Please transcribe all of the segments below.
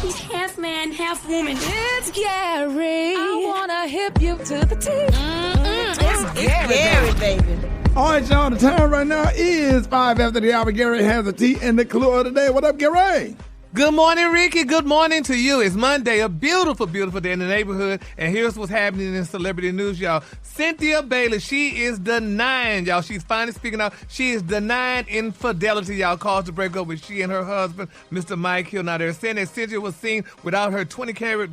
He's half man, half woman. It's Gary. I wanna hip you to the teeth. It's Gary, baby. All right, y'all, the time right now is 5 after the hour. Gary has the tea and the clue of the day. What up, Gary? Good morning, Ricky. Good morning to you. It's Monday, a beautiful, beautiful day in the neighborhood. And here's what's happening in celebrity news, y'all. Cynthia Bailey, she is denying, y'all. She's finally speaking out. She is denying infidelity, y'all. Caused to break up with she and her husband, Mr. Mike Hill. Now, they're saying that Cynthia was seen without her 20-carat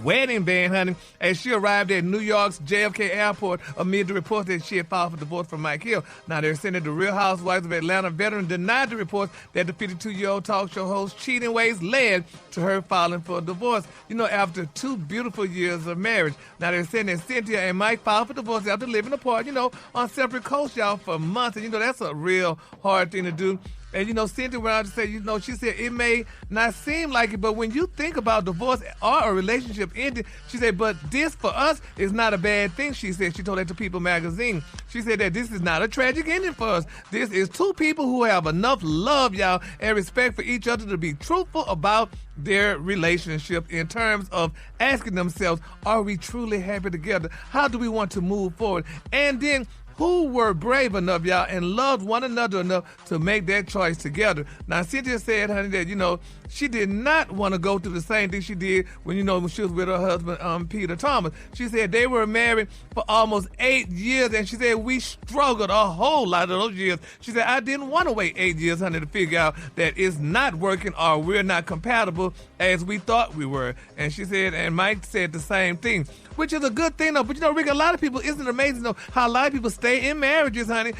wedding band, honey, as she arrived at New York's JFK Airport amid the reports that she had filed for divorce from Mike Hill. Now, they're saying that the Real Housewives of Atlanta veteran denied the reports that the 52-year-old talk show host's cheating ways led to her filing for divorce, after 2 beautiful years of marriage. Now, they're saying that Cynthia and Mike filed for divorce after living apart, on separate coasts, y'all, for months. And, that's a real hard thing to do. And, Cynthia went out to say, she said it may not seem like it, but when you think about divorce or a relationship ending, she said, but this for us is not a bad thing, she said. She told that to People magazine. She said that this is not a tragic ending for us. This is 2 people who have enough love, y'all, and respect for each other to be truthful about their relationship in terms of asking themselves, are we truly happy together? How do we want to move forward? And then, who were brave enough, y'all, and loved one another enough to make that choice together. Now, Cynthia said, honey, that, she did not want to go through the same thing she did when she was with her husband, Peter Thomas. She said they were married for almost 8 years, and she said we struggled a whole lot of those years. She said, I didn't want to wait 8 years, honey, to figure out that it's not working or we're not compatible as we thought we were. And she said, and Mike said the same thing, which is a good thing, though. But, Rick, a lot of people, isn't it amazing, though, how a lot of people stay in marriages, honey,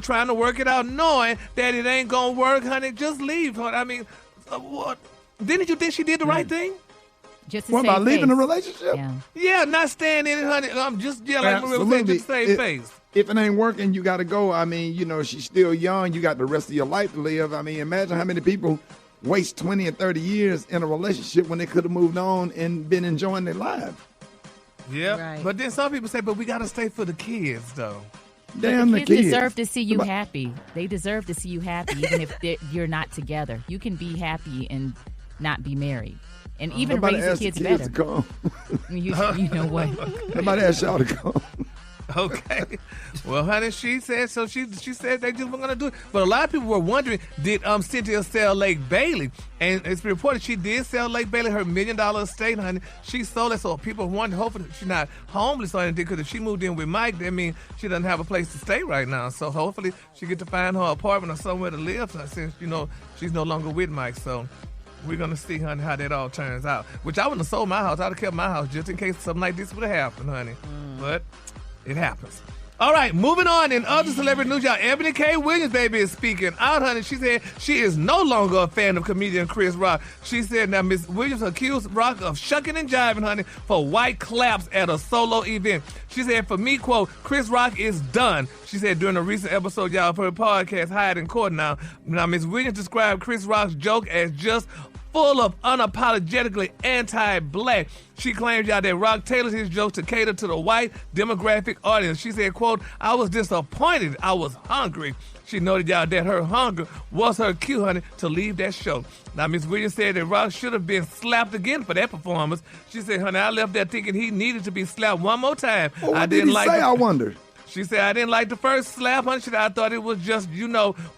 trying to work it out, knowing that it ain't going to work, honey, just leave, honey. I mean, what? Didn't you think she did the right thing? Just to what about leaving the relationship? Yeah, not staying in it, honey. Like Maria was saying, just save face. If it ain't working, you got to go. I mean, she's still young. You got the rest of your life to live. I mean, imagine how many people waste 20 and 30 years in a relationship when they could have moved on and been enjoying their lives. Yeah, right. But then some people say, but we got to stay for the kids, though. Damn, the kids deserve to see you happy. They deserve to see you happy, even if you're not together. You can be happy and not be married. And even raise the kids better. To come. You know what? Nobody asked y'all to come. Okay. Well, honey, she said so. She said they just weren't gonna do it. But a lot of people were wondering, did Cynthia sell Lake Bailey? And it's been reported she did sell Lake Bailey her $1 million estate, honey. She sold it, so people wonder, hopefully she's not homeless or anything. Because if she moved in with Mike, that means she doesn't have a place to stay right now. So hopefully she get to find her apartment or somewhere to live since she's no longer with Mike. So we're going to see, honey, how that all turns out. Which I wouldn't have sold my house. I'd have kept my house just in case something like this would have happened, honey. But it happens. All right, moving on in other celebrity news, y'all. Eboni K. Williams, baby, is speaking out, honey. She said she is no longer a fan of comedian Chris Rock. She said now Miss Williams accused Rock of shucking and jiving, honey, for white claps at a solo event. She said, for me, quote, Chris Rock is done. She said during a recent episode, y'all, of her podcast, Hired in Court now. Now, Miss Williams described Chris Rock's joke as just full of unapologetically anti-black. She claims, y'all, that Rock tailored his jokes to cater to the white demographic audience. She said, quote, I was disappointed. I was hungry. She noted, y'all, that her hunger was her cue, honey, to leave that show. Now, Miss Williams said that Rock should have been slapped again for that performance. She said, honey, I left there thinking he needed to be slapped one more time. Well, what did he say, I wonder? She said, I didn't like the first slap, honey. She said, I thought it was just,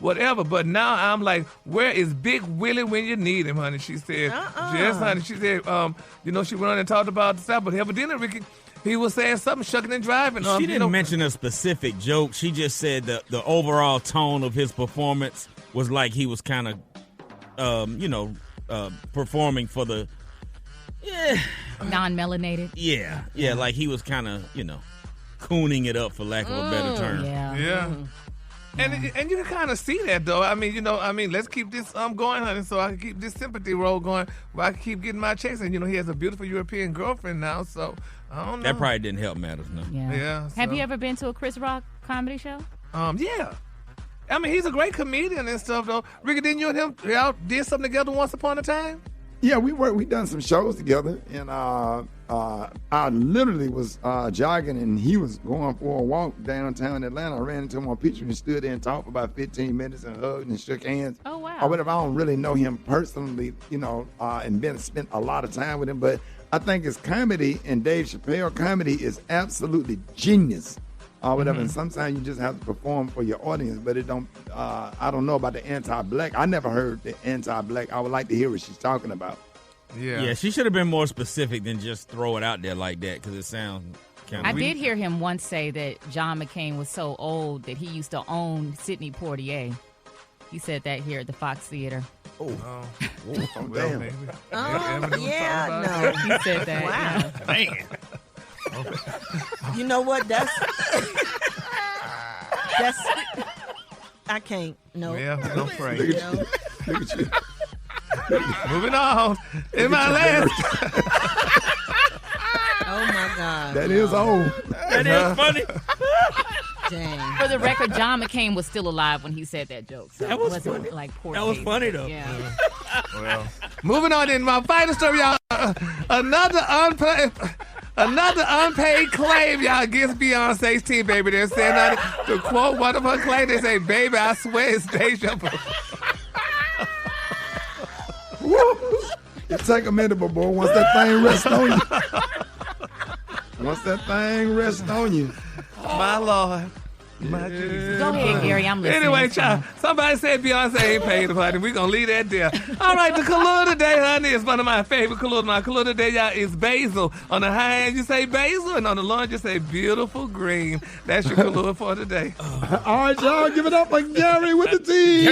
whatever. But now I'm like, where is Big Willie when you need him, honey? She said, yes, honey. She said, she went on and talked about the slap, but evidently, Ricky, he was saying something, shucking and driving. She didn't mention a specific joke. She just said the overall tone of his performance was like he was kind of, performing for the, non-melanated. Yeah, like he was kind of, cooning it up, for lack of a better term. Yeah. And you can kind of see that, though. I mean, let's keep this going, honey, so I can keep this sympathy role going where I can keep getting my checks. And, he has a beautiful European girlfriend now, so I don't know. That probably didn't help matters, no. Yeah. Have you ever been to a Chris Rock comedy show? Yeah. I mean, he's a great comedian and stuff, though. Ricky, didn't you and him, y'all did something together once upon a time? Yeah, we done some shows together, and I literally was jogging, and he was going for a walk downtown Atlanta. I ran into him on Peachtree and stood there and talked for about 15 minutes and hugged and shook hands. Oh, wow. Or whatever. I don't really know him personally, and spent a lot of time with him, but I think his comedy and Dave Chappelle comedy is absolutely genius. Whatever. And sometimes you just have to perform for your audience, but it don't. I don't know about the anti-black. I never heard the anti-black. I would like to hear what she's talking about. Yeah, she should have been more specific than just throw it out there like that because it sounds kind of. I did hear him once say that John McCain was so old that he used to own Sidney Poitier. He said that here at the Fox Theater. Oh, Well, damn. maybe. No. He said that. Wow. Man. You know what? That's I can't. No. Yeah, no pray. Look at you. Look at you. Moving on. In my last. Oh my God. That is old. That is funny. Dang. For the record, John McCain was still alive when he said that joke. So That was it wasn't funny. like poor That was Dave. funny, though. Yeah. Well, moving on in my final story, y'all. Another unpaid claim, y'all, against Beyonce's team, baby. They're saying, to quote one of her claims, they say, baby, I swear it's deja vu. It take a minute, but boy, once that thing rests on you. My Lord. My Jesus. Go ahead, Gary. I'm listening. Anyway, child, somebody said Beyonce ain't paid the honey. We're going to leave that there. All right, the color today, honey, is one of my favorite colors. My color today, y'all, is basil. On the high end, you say basil, and on the low end, you say beautiful green. That's your color for today. All right, y'all, give it up for Gary with the team.